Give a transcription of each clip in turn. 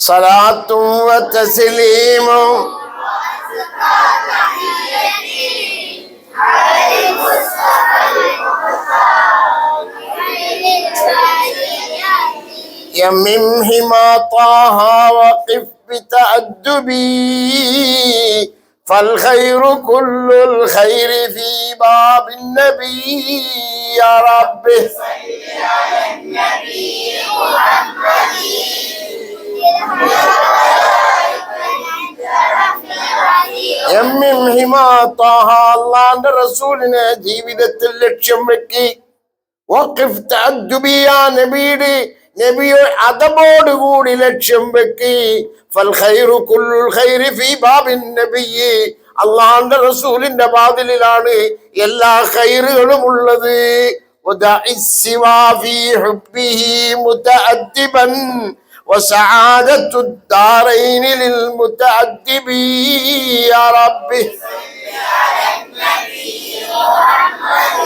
صلاة وتسليم يممهما طه وقف بتأدبي فالخير كل الخير في باب النبي يا رب صل على النبي محمد يممهما طه അല്ലാഹുവിന്റെ റസൂലിനെ ജീവിതത്തിൽ ലക്ഷ്യം വെക്കി വഖഫ് തഅദ്ദുബി യാ നബിയുടെ നബിയെ അദബോടുകൂടി ലക്ഷ്യം വെക്കി ഫൽ ഖൈറു കുല്ലുൽ ഖൈരി ഫീ ബാബിൻ നബിയ്യി അല്ലാഹുവിന്റെ റസൂലിന്റെ വാതിലിലാണ് എല്ലാ ഖൈറുകളും ഉള്ളത് വദഇസ്സിവാ ഫീ ഹുബ്ബിഹി മുതഅദ്ദിബൻ وسعادة الدارين للمتأدبي يا ربي صل على النبي محمد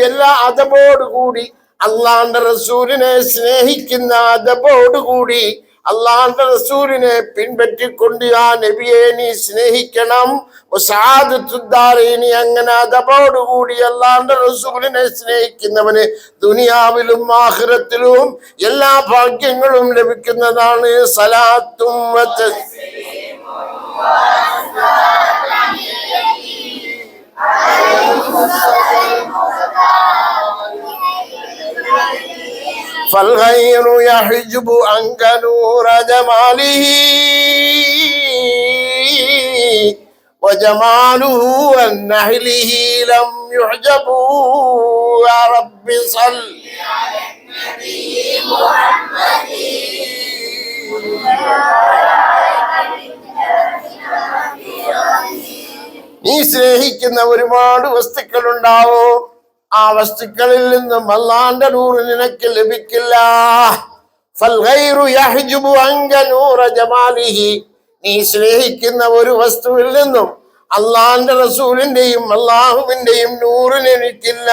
എല്ലാ അദബോടുകൂടി അള്ളാന്റെ റസൂലിനെ സ്നേഹിക്കുന്ന അദബോടുകൂടി അള്ളാന്റെ റസൂലിനെ പിൻപറ്റിക്കൊണ്ട് ആ നബിയെ നീ സ്നേഹിക്കണം. അങ്ങനെ അദബോടുകൂടി അള്ളാന്റെ റസൂലിനെ സ്നേഹിക്കുന്നവന് ദുനിയാവിലും ആഖിറത്തിലും എല്ലാ ഭാഗ്യങ്ങളും ലഭിക്കുന്നതാണ്. സലാത്തും فالغير يحجب عنك نور جماله وجماله والنهله لم يحجبوا يا رب صل على النبي محمد നീ സ്നേഹിക്കുന്ന ഒരുപാട് വസ്തുക്കളുണ്ടാവും. ആ വസ്തുക്കളിൽ നിന്നും അല്ലാഹുവിന്റെ നൂറ് നിനക്ക് ലഭിക്കില്ല. ഫൽഗൈറു യഹ്ജുബു അൻക നൂറ ജമാലിഹി നീ സ്നേഹിക്കുന്ന ഒരു വസ്തുവിൽ നിന്നും അല്ലാഹുവിന്റെ റസൂലിന്റെയും അല്ലാഹുവിന്റെയും നൂറ് ലഭിക്കില്ല.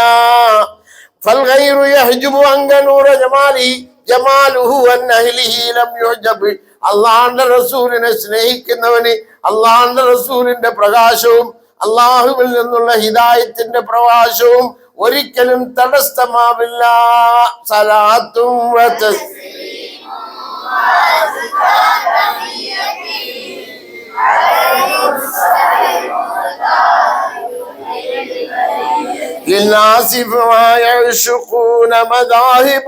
ഫൽഗൈറു യഹ്ജുബു അൻക നൂറ ജമാലിഹി ജമാലുഹു അൻഅഹ്ലിഹി ലം യുജബ് അല്ലാഹുവിന്റെ റസൂലിനെ സ്നേഹിക്കുന്നവന് അല്ലാഹുവിന്റെ റസൂലിന്റെ പ്രകാശവും അല്ലാഹുവിൽ നിന്നുള്ള ഹിദായത്തിന്റെ പ്രകാശവും ഒരിക്കലും തടസ്സമാവില്ല. സലാത്തും للناس ما يعشقون مذاهب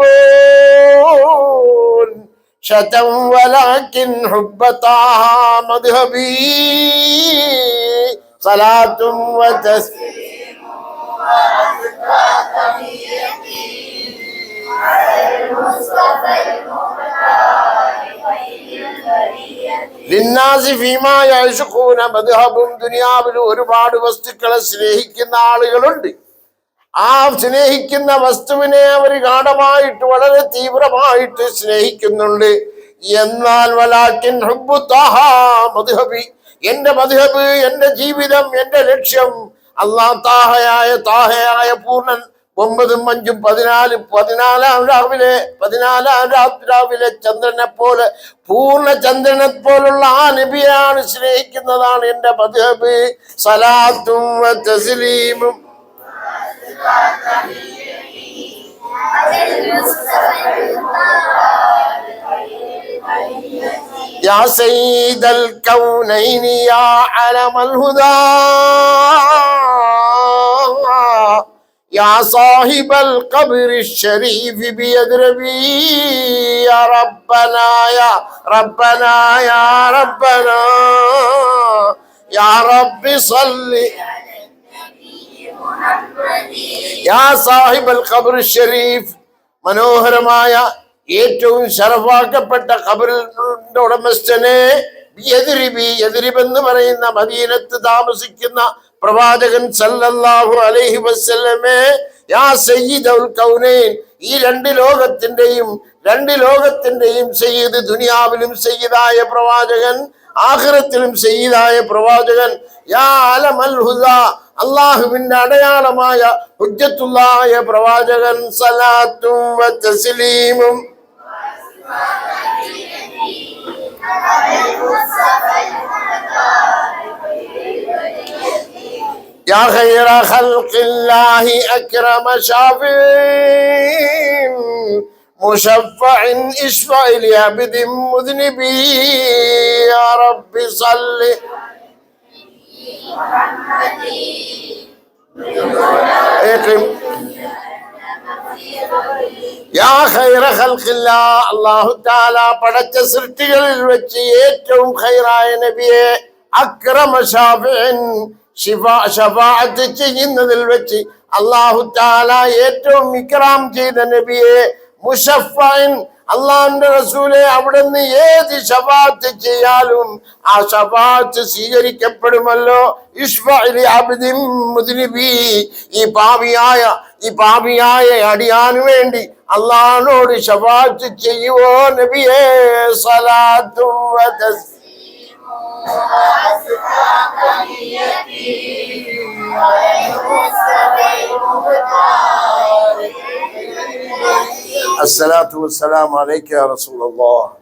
شتم ولكن حب طه مذهبي صلاة وتسليم وأزكى تحيتي على المصطفى المختار خير البرية للناس فيما يعشقون مذهب ദുനിയാവിൽ ഒരുപാട് വസ്തുക്കളെ സ്നേഹിക്കുന്ന ആളുകളുണ്ട്. ആ സ്നേഹിക്കുന്ന വസ്തുവിനെ അവർ ഗാഢമായിട്ട് വളരെ തീവ്രമായിട്ട് സ്നേഹിക്കുന്നുണ്ട്. എന്നാൽ വലാകിൻ ഹുബ്ബു ത്വഹ മദ്ഹബി എന്റെ മദ്ഹബ്, എന്റെ ജീവിതം, എന്റെ ലക്ഷ്യം അല്ലാഹ് താഹയായ പൂർണ്ണൻ 9 5 14 രാവിലെ ചന്ദ്രനെ പോലെ പൂർണ്ണ ചന്ദ്രനെ പോലുള്ള ആ നബിയാണ് സ്നേഹിക്കുന്നതാണ് എന്റെ മദ്ഹബ്. സലാത്തും തസ്ലീമും يا سيد الكونين يا علم الهدى يا صاحب القبر الشريف بيدربي يا ربنا يا ربنا يا ربنا يا رب صل യാ സാഹിബൽ ഖബർ ഷരീഫ് മനോഹരമായ ഏറ്റവും ശറഫാക്കപ്പെട്ട ഖബറിന്റെ ഉടമസ്ഥനെ യദ്രിബ് എന്ന് പറയുന്ന മദീനത്ത് താമസിക്കുന്ന പ്രവാചകൻ സല്ലല്ലാഹു അലൈഹി വസല്ലമേ യാ സയ്യിദുൽ കൗനൈൻ ഈ രണ്ട് ലോകത്തിന്റെയും സയ്യിദ്, ദുനിയാവിലും സയ്യിദായ പ്രവാചകൻ, ആഖിറത്തിലും സയ്യിദായ പ്രവാചകൻ, യാ അലമൽ ഹുദാ അള്ളാഹുവിന്റെ അടയാളമായ ഹുജ്ജത്തുള്ളായ പ്രവാചകൻ സലാത്തും വതസ്ലീമും يا خير خلق الله أكرم شافع مشفع اشفع لعبد مذنب يا رب صل യാ ഖൈറ ഖൽഖില്ലാഹ് അല്ലാഹു തആല പടച്ച സൃഷ്ടികളിൽ വെച്ച് ഏറ്റവും ഖൈറായ നബിയെ അക്രമ ഷാഫിഇൻ ശഫാഅത്ത് ചെയ്യുന്നതിൽ വെച്ച് അല്ലാഹു തആല ഏറ്റവും ഇക്റാം ചെയ്ത നബിയെ മുശഫ്ഫഇൻ അള്ളാഹുവിന്റെ റസൂലെ അവിടുന്ന് ഏത് ശഫാഅത്ത് ചെയ്യാലും ആ ശഫാഅത്ത് സ്വീകരിക്കപ്പെടുമല്ലോ. ഇശ്ഫഇലി അബ്ദിൻ മുദ്നിബി ഈ പാപിയായ അടിയാനു വേണ്ടി അള്ളാഹിനോട് ശഫാഅത്ത് ചെയ്യുവോ നബിയേ. സലാത്തു الصلاة والسلام عليك يا رسول الله.